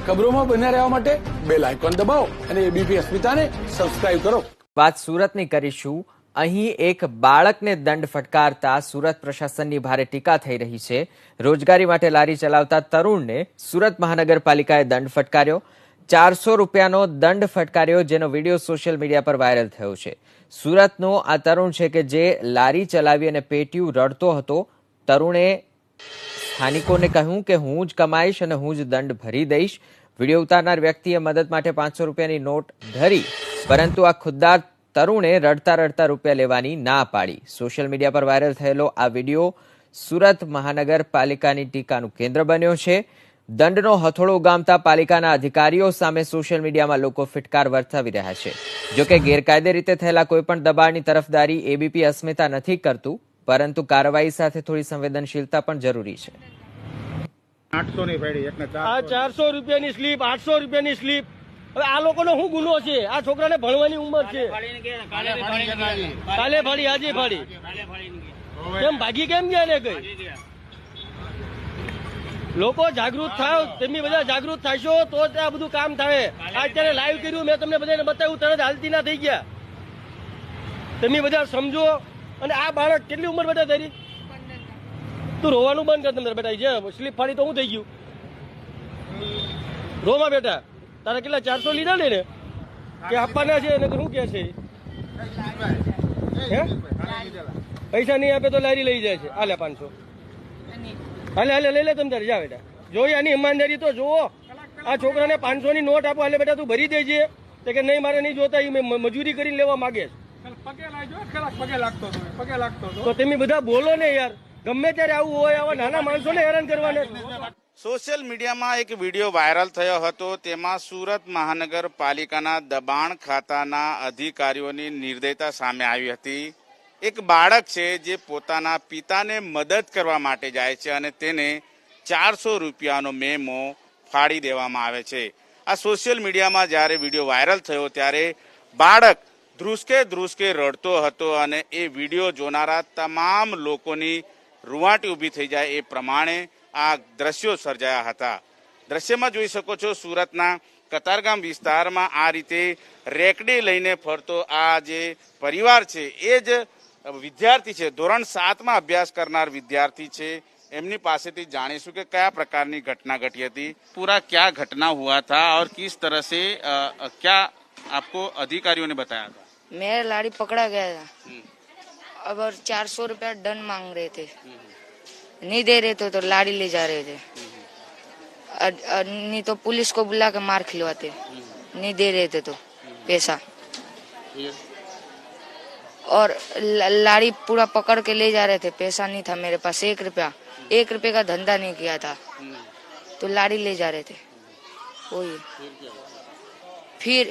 ખબરોમાં બન્યા રહેવા માટે બેલ આઇકોન દબાવો અને એબીપી અસ્મિતાને સબસ્ક્રાઇબ કરો. વાત સુરતની કરીશું. અહીં એક બાળકને દંડ ફટકારતા સુરત પ્રશાસનની ભારે ટીકા થઈ રહી છે. રોજગારી માટે લારી ચલાવતા તરુણને સુરત મહાનગરપાલિકાએ દંડ ફટકાર્યો. 400 રૂપિયાનો દંડ ફટકાર્યો, જેનો વિડીયો સોશિયલ મીડિયા પર વાયરલ થયો છે. સુરતનો આ તરુણ છે કે જે લારી ચલાવી અને પેટીયું રડતો હતો. તરુણે સ્થાનિકોને કહ્યું કે હું જ કમાઈશ અને હું જ દંડ ભરી દઈશ. વિડીયો ઉતારનાર વ્યક્તિએ મદદ માટે 500 રૂપિયાની નોટ ધરી, પરંતુ આ ખુદદાર તરુણે રડતા રડતા રૂપિયા લેવાની ના પાડી. સોશિયલ મીડિયા પર વાયરલ થયેલો આ વિડીયો સુરત મહાનગરપાલિકાની ટીકાનું કેન્દ્ર બન્યો છે. દંડનો હથોડો ઉગામતા પાલિકાના અધિકારીઓ સામે સોશિયલ મીડિયામાં લોકો ફિટકાર વર્તાવી રહ્યા છે. જોકે ગેરકાયદે રીતે થયેલા કોઈપણ દબાણની તરફદારી એબીપી અસ્મિતા નથી કરતું, પરંતુ કાર્યવાહી સાથે થોડી સંવેદનશીલતા પણ જરૂરી છે. 800 ની ફાડી એકને 400 રૂપિયાની સ્લીપ, 800 રૂપિયાની સ્લીપ. હવે આ લોકોનો શું ગુનો છે? આ છોકરાને ભણવાની ઉંમર છે. કાલે ફાડી, આજે ફાડી. કેમ ભાગી કેમ ગયા ને? કઈ લોકો જાગૃત થાવ, તમે બધા જાગૃત થશો તો જ આ બધું કામ થાય. અત્યારે લાઈવ કર્યું, મેં તમને બધાને બતાવ્યું, તરત હાલતી ના થઈ ગયા. તમે બધા સમજો. અને આ બાળક કેટલી ઉંમર બેટા તારી? તું રોવાનું બંધ કર. તમને બેટા જે સ્લીપ ફાડી તો શું થઈ ગયું? રોમાં બેટા. તારા કેટલા 400 લીધા ને કે આપવાના છે? એને શું કે છે? પૈસા નહીં આપે તો લારી લઈ જાય છે. હાલે 500. હાલે હાલે લઈ લે તમે તારે. જા બેટા, જોઈ આની ઈમાનદારી તો જુઓ. આ છોકરાને 500 ની નોટ આપો. હાલે બેટા તું ભરી દેજે. તો કે નહીં, મારે નહીં જોતા, એ મજૂરી કરીને લેવા માંગે છે. તો તમે બધા બોલો ને યાર. ગમે ત્યારે આવું હોય, આવા નાના માણસોને હેરાન કરવાના. સોશિયલ મીડિયામાં એક વિડીયો વાયરલ થયો હતો. તેમાં સુરત મહાનગરપાલિકાના દબાણ ખાતાના અધિકારીઓની નિર્દયતા સામે આવી હતી. એક બાળક છે જે પોતાના પિતાને મદદ કરવા માટે જાય છે અને તેને 400 રૂપિયાનો મેમો ફાડી દેવામાં આવે છે. આ સોશિયલ મીડિયામાં જ્યારે વિડીયો વાયરલ થયો ત્યારે બાળક ધ્રુસકે રડતો હતો અને એ વિડીયો જોનારા તમામ લોકોની રૂવાટી ઊભી થઈ જાય એ પ્રમાણે આ દ્રશ્યો સર્જાયા હતા. દ્રશ્યમાં જોઈ શકો છો, સુરતના કતારગામ વિસ્તારમાં આ રીતે રેકડી લઈને ફરતો આ જે પરિવાર છે એ જ વિદ્યાર્થી છે, ધોરણ 7માં અભ્યાસ કરનાર વિદ્યાર્થી છે. એમની પાસેથી જાણીશું કે કયા પ્રકારની ઘટના ઘટી હતી, પૂરા क्या घटना हुआ था और किस तरह से क्या आपको अधिकारियों ने बताया था? मेरा लाड़ी पकड़ा गया था. अब 400 रुपया दंड मांग रहे थे. नहीं दे रहे थे तो लाड़ी ले जा रहे थे. नहीं तो पुलिस को बुला के मार खिलवाते. नहीं दे रहे थे तो पैसा. और लाड़ी पूरा पकड़ के ले जा रहे थे. पैसा नहीं था मेरे पास. 1 रुपये का धंधा नहीं किया था. तो लाड़ी ले जा रहे थे. वही फिर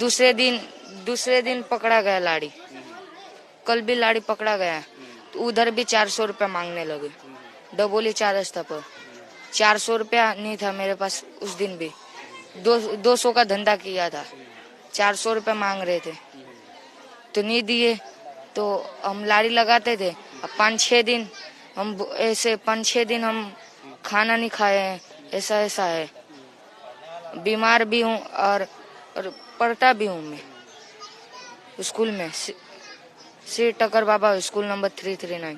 दूसरे दिन पकड़ा गया लाड़ी. कल भी लाड़ी पकड़ा गया. तो उधर भी 400 रुपया मांगने लगे. डबोली 4 रास्ता पर 400 रुपया नहीं था मेरे पास. उस दिन भी 200 का धंधा किया था. 400 रुपया मांग रहे थे तो नहीं दिए. तो हम लाड़ी लगाते थे. अब 5-6 दिन हम ऐसे 5-6 दिन हम खाना नहीं खाए हैं. ऐसा है. बीमार भी हूँ और पढ़ता भी हूँ मैं स्कूल में. श्री टकर बाबा स्कूल नंबर 339.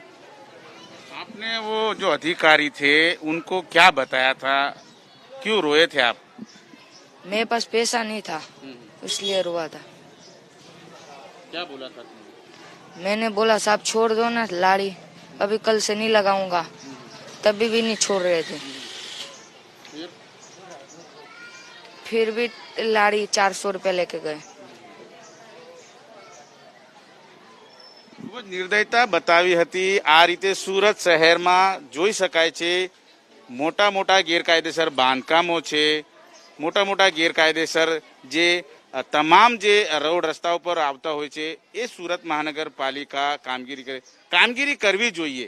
आपने वो जो अधिकारी थे उनको क्या बताया था? क्यों रोए थे आप? मेरे पास पैसा नहीं था, इसलिए रोआ था. क्या बोला था तुमने? मैंने बोला साहब छोड़ दो ना लाड़ी, अभी कल से नहीं लगाऊंगा. तभी भी नहीं छोड़ रहे थे. फिर भी लाड़ी 400 रुपया लेके गए. નિર્દયતા બતાવી હતી. આ રીતે સુરત શહેરમાં જોઈ શકાય છે, મોટા ગેરકાયદેસર બાંધકામો છે, મોટા ગેરકાયદેસર જે તમામ જે રોડ રસ્તા ઉપર આવતા હોય છે એ સુરત મહાનગરપાલિકા કામગીરી કરવી જોઈએ,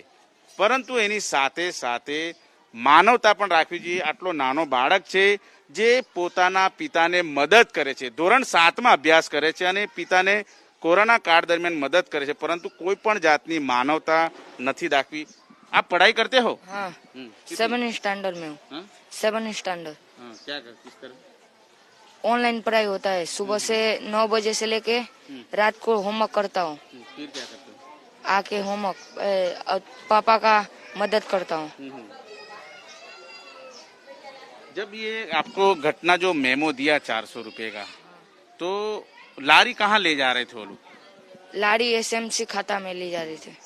પરંતુ એની સાથે માનવતા પણ રાખવી જોઈએ. આટલો નાનો બાળક છે જે પોતાના પિતાને મદદ કરે છે, ધોરણ 7માં અભ્યાસ કરે છે અને પિતાને कोरोना काल दरमियान मदद करे छे, परंतु कोई पण जातनी मानवता नहीं दाखवी. आप पढ़ाई करते हो? हाँ, 7th स्टैंडर्ड में हूँ. 7th standard. हाँ, क्या कर किस तरह? ऑनलाइन पढ़ाई होता है, सुबह से 9 बजे से लेके रात को होमवर्क करता हूँ। फिर क्या करते हो? आके होमवर्क पापा का मदद करता हूँ। जब ये आपको घटना जो मेमो दिया 400 रुपए का, तो लारी कहाँ ले जा रहे थे वो लोग? लाड़ी एसएमसी खाता में ली जा रही थी।